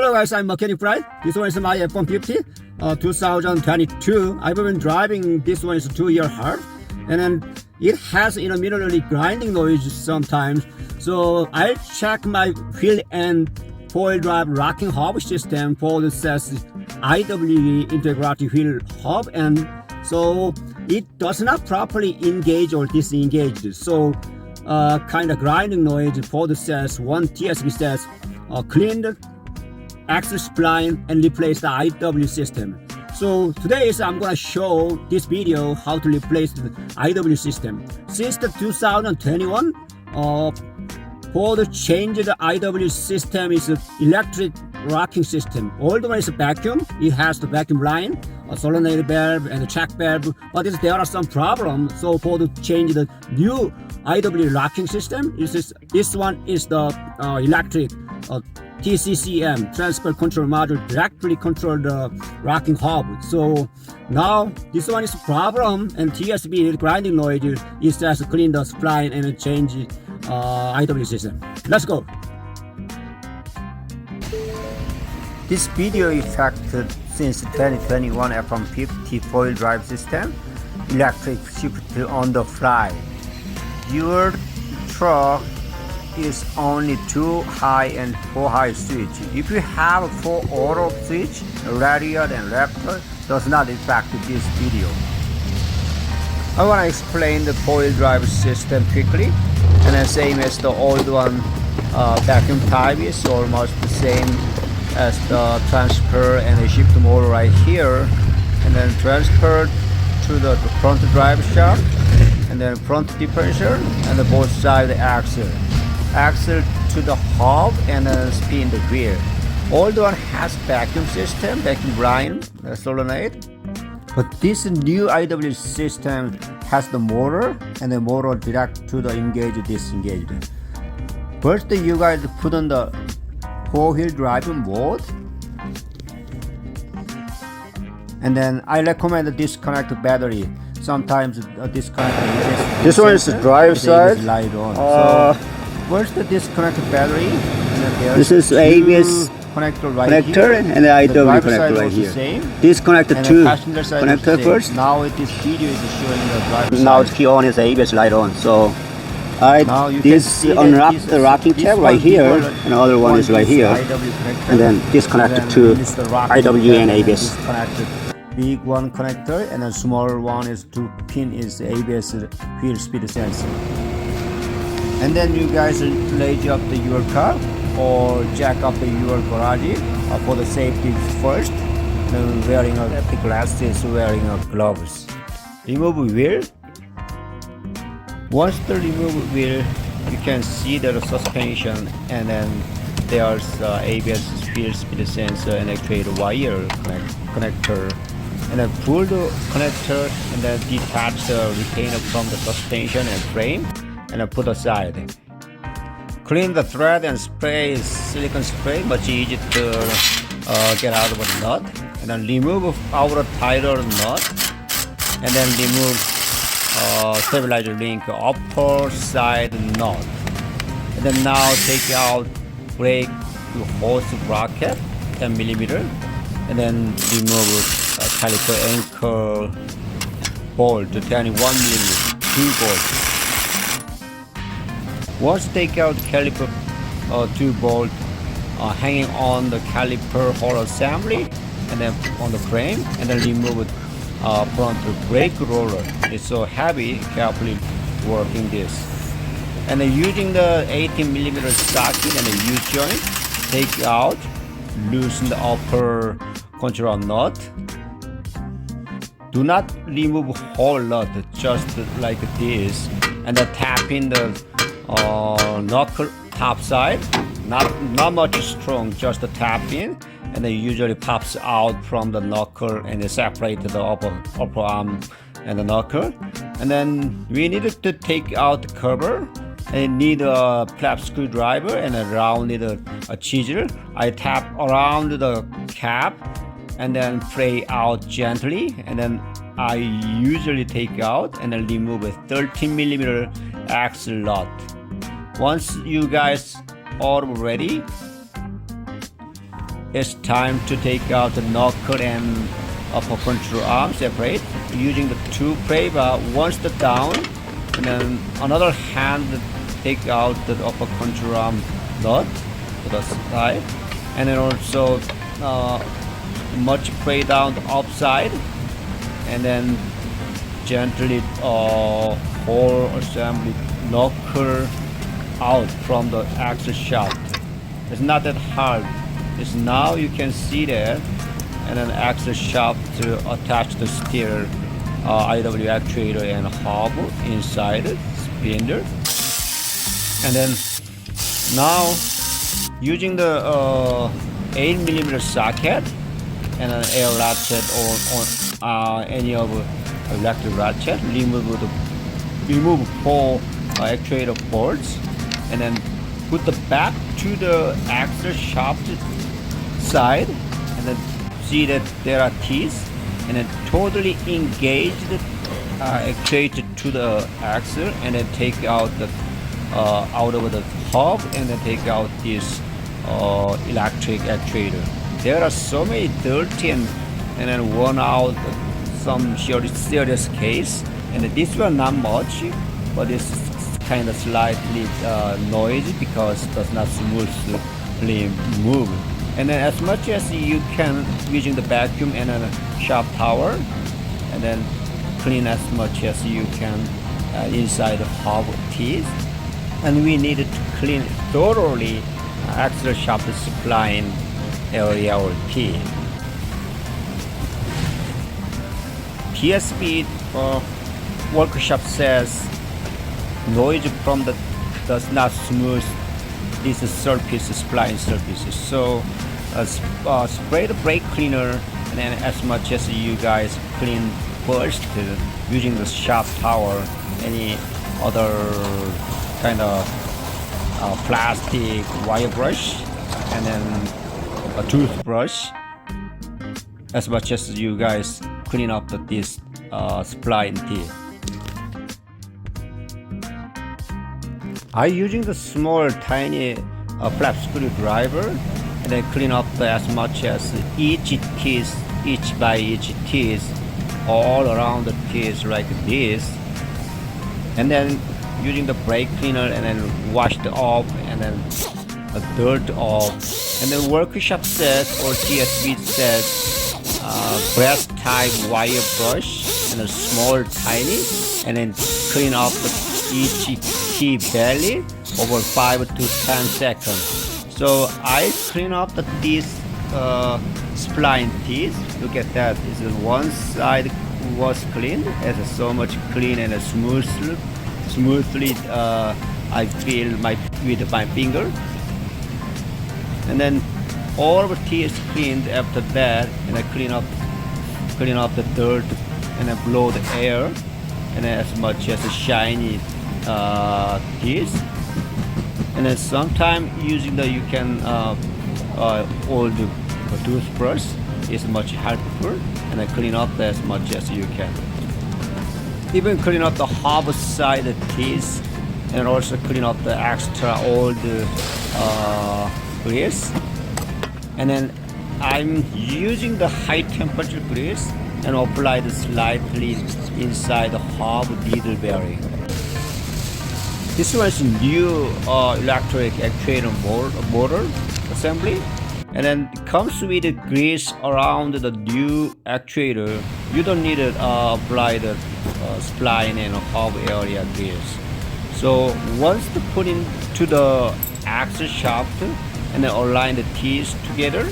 Hello guys, I'm Mechanic Brian. This one is my F150 2022. I've been driving this one is 2-year hard, and then it has intermittently grinding noise sometimes. So I check my wheel and four-wheel drive rocking hub system for the says IWE integrated wheel hub, and so it does not properly engage or disengage. So kind of grinding noise for the says one TSB says cleaned axle spline and replace the IW system. So today I'm gonna show this video how to replace the IW system. Since the 2021, for the change the IW system is electric rocking system. Old one is a vacuum. It has the vacuum line, a solenoid valve and a check valve, but there are some problems. So for to change the new IW rocking system, this one is the electric TCCM, transfer control module, directly control the rocking hub. So now this one is a problem, and TSB grinding noise is just clean the spline and change IW system. Let's go. This video effected since 2021 F150 4-wheel drive system, electric shift on the fly. Your truck is only 2 high and 4 high switch. If you have 4 auto switch, Lariat and Raptor does not affect this video. I want to explain the 4-wheel drive system quickly, and then same as the old one, vacuum type is almost the same as the transfer and the shift motor right here, and then transfer to the front drive shaft, and then front differential, and the both side axle to the hub, and then spin the wheel. Old one has vacuum system, vacuum line, solenoid, but this new IW system has the motor, and the motor direct to the engage disengage. First you guys put on the 4-wheel drive mode, and then I recommend the disconnect battery. Sometimes disconnect this one is the drive side. Light on. First the disconnect battery, and then this is ABS connector right connector here. and the IW connector right here. Disconnect the two connector first. Now this video is showing the driver now side. the key on is ABS light on. So this unlock the rocking tab right here, and the other one is right here, and then disconnect the two IW and ABS. Big one connector, and the smaller one is 2 pin is ABS wheel speed sensor. And then you guys raise up your car or jack up your garage for the safety first. Then wearing a glasses, wearing gloves. Remove wheel. Once the remove wheel, you can see the suspension, and then there's ABS wheel speed sensor and actuator wire connector. And then pull the connector, and then detach the retainer from the suspension and frame, and then put aside. Clean the thread and spray silicone spray, much easier to get out of a nut. And then remove outer tighter nut, and then remove stabilizer link upper side nut. And then now take out brake hose bracket 10 millimeter, and then remove caliper anchor bolt 21 millimeter 2 bolts. Once take out caliper 2 bolt hanging on the caliper hole assembly, and then on the frame, and then remove front brake roller. It's so heavy, carefully working this. And then using the 18 millimeter socket and the U-joint, take out, loosen the upper control nut. Do not remove whole nut, just like this, and then tap in the knuckle top side. Not much strong, just a tap in, and then usually pops out from the knuckle and separate the upper arm and the knuckle. And then we needed to take out the cover, and need a flap screwdriver and a rounded a chisel. I tap around the cap and then pray out gently, and then I usually take out and then remove a 13 millimeter axle nut. Once you guys are ready, it's time to take out the knuckle and upper control arm separate using the two brake bar, once the down, and then another hand take out the upper control arm nut to the side, and then also much brake down the upside, and then gently whole assembly knuckle out from the axle shaft. It's not that hard. It's now you can see there, and then axle shaft to attach the steer IWE actuator and hub inside it, spindle. And then now using the 8mm socket and an air ratchet on any of electric ratchet, remove 4 actuator bolts, and then put the back to the axle shaft side, and then see that there are teeth, and then totally engage the actuator to the axle, and then take out the out of the hub, and then take out this electric actuator. There are so many dirty and then worn out some serious case, and this one not much, but it's kind of slightly noisy because it does not smoothly move. And then as much as you can using the vacuum and a sharp towel, and then clean as much as you can inside the hub teeth. And we needed to clean thoroughly axle shaft spline area or teeth. TSB workshop says noise from the does not smooth this surface, spline surfaces. So spray the brake cleaner, and then as much as you guys clean first using the sharp towel, any other kind of plastic wire brush, and then a toothbrush, as much as you guys clean up this spline teeth. I'm using the small tiny flap screwdriver, and then clean up as much as each by each teeth, all around the teeth like this, and then using the brake cleaner, and then wash it off, and then dirt off, and then workshop says or TSB says brass type wire brush and a small tiny, and then clean up each key belly over 5 to 10 seconds. So I clean up these spline teeth. Look at that. This is one side was clean. It's so much clean and smoothly. I feel with my finger. And then all of the teeth cleaned after that, and I clean up the dirt, and then blow the air, and then as much as the shiny teeth. And then sometime using you can old toothbrush is much helpful, and then clean up as much as you can. Even clean up the hub side teeth, and also clean up the extra old grease. And then I'm using the high temperature grease and apply it slightly inside the hub needle bearing. This one is new electric actuator motor assembly, and then it comes with the grease around the new actuator. You don't need to apply the spline and hub area grease. So once you put into the axle shaft, and then align the teeth together,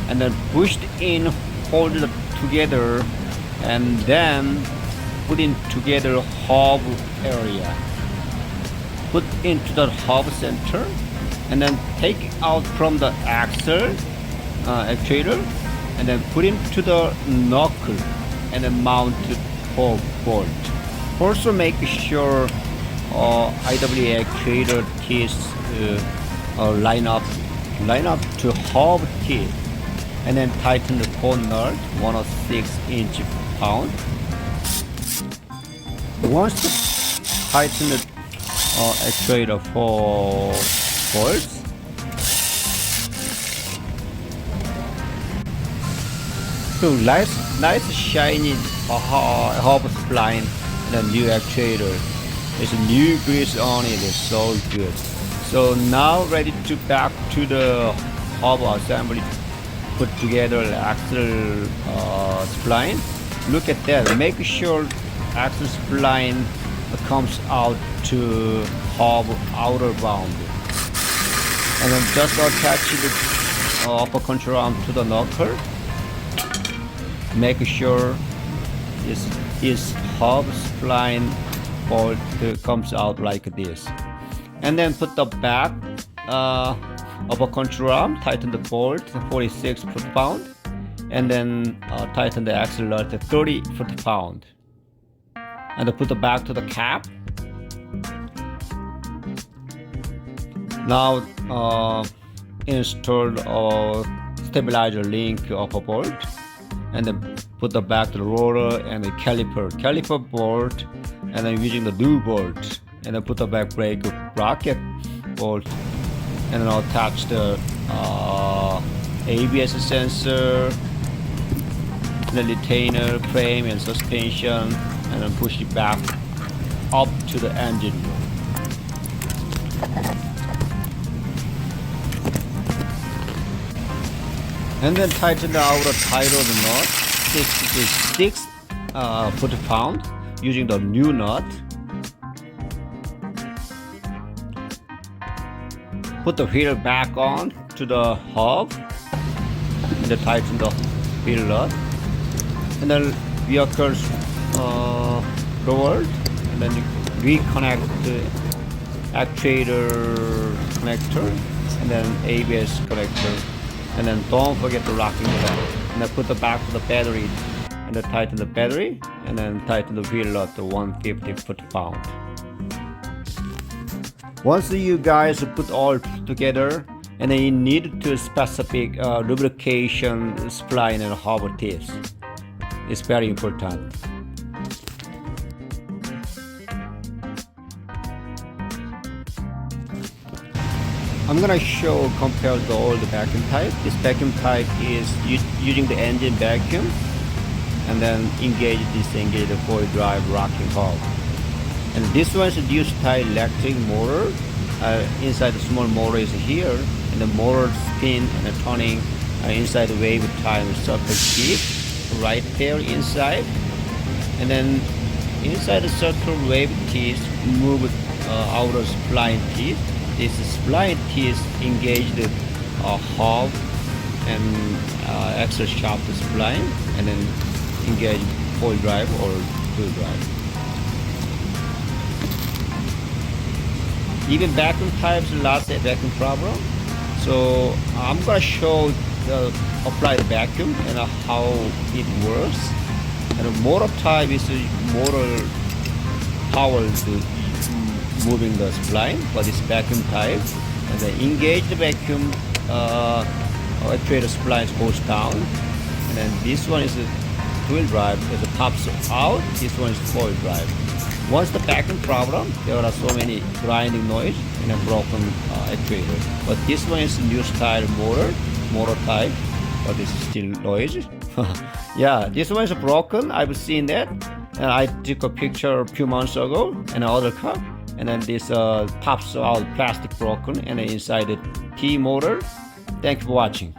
and then push in, hold it together, and then put in together hub area. Put into the hub center, and then take out from the axle actuator, and then put into the knuckle, and then mount the hub bolt. Also make sure IWE actuator teeth line up to hub teeth, and then tighten the bone nut 1/6 pound. Once tighten the actuator for bolts, nice shiny hub spline and a new actuator. There's a new grease on it. It's so good. So now ready to back to the hub assembly. Put together the axle spline. Look at that. Make sure axle spline comes out to hub outer bound, and then just attach the upper control arm to the knuckle. Make sure this hub spline bolt comes out like this, and then put the back upper control arm, tighten the bolt 46 foot-pound, and then tighten the axle nut 30 foot-pound, and then put the back to the cap. Now install a stabilizer link upper bolt, and then put the back to the roller and the caliper bolt, and then using the new bolt, and then put the back brake bracket bolt, and then attach the ABS sensor, the retainer frame and suspension, and then push it back up to the engine room. And then tighten the outer tie of the nut 6 foot-pound using the new nut. Put the wheel back on to the hub, and then tighten the wheel nut, and then vehicles lowered, and then reconnect the actuator connector, and then ABS connector, and then don't forget the locking nut, and then put the back to the battery, and then tighten the battery, and then tighten the wheel nut to 150 foot-pound. Once you guys put all together, and then you need to specific lubrication spline and hub tips. It's very important. I'm gonna show compare the old vacuum type. This vacuum type is using the engine vacuum, and then disengage the 4-wheel drive rocking hub. And this one is a new style electric motor. Inside the small motor is here, and the motor spin and the turning inside the wave time circle teeth right there inside, and then inside the circle wave teeth move outer spline teeth. This spline teeth engage the hub and axle shaft spline, and then engage 4-wheel drive or 2-wheel drive. Even vacuum types lots of vacuum problem. So I'm gonna show the applied vacuum and how it works. And the motor type is motor power to moving the spline, but it's vacuum type. And then engage the vacuum actuator spline goes down. And then this one is a 2-wheel drive. It pops out. This one is 4-wheel drive. Once the vacuum problem, there are so many grinding noise and a broken actuator. But this one is a new style motor type, but it's still noisy. Yeah, this one is broken. I've seen that, and I took a picture a few months ago in another car, and then this pops out plastic broken, and inside the T motor. Thank you for watching.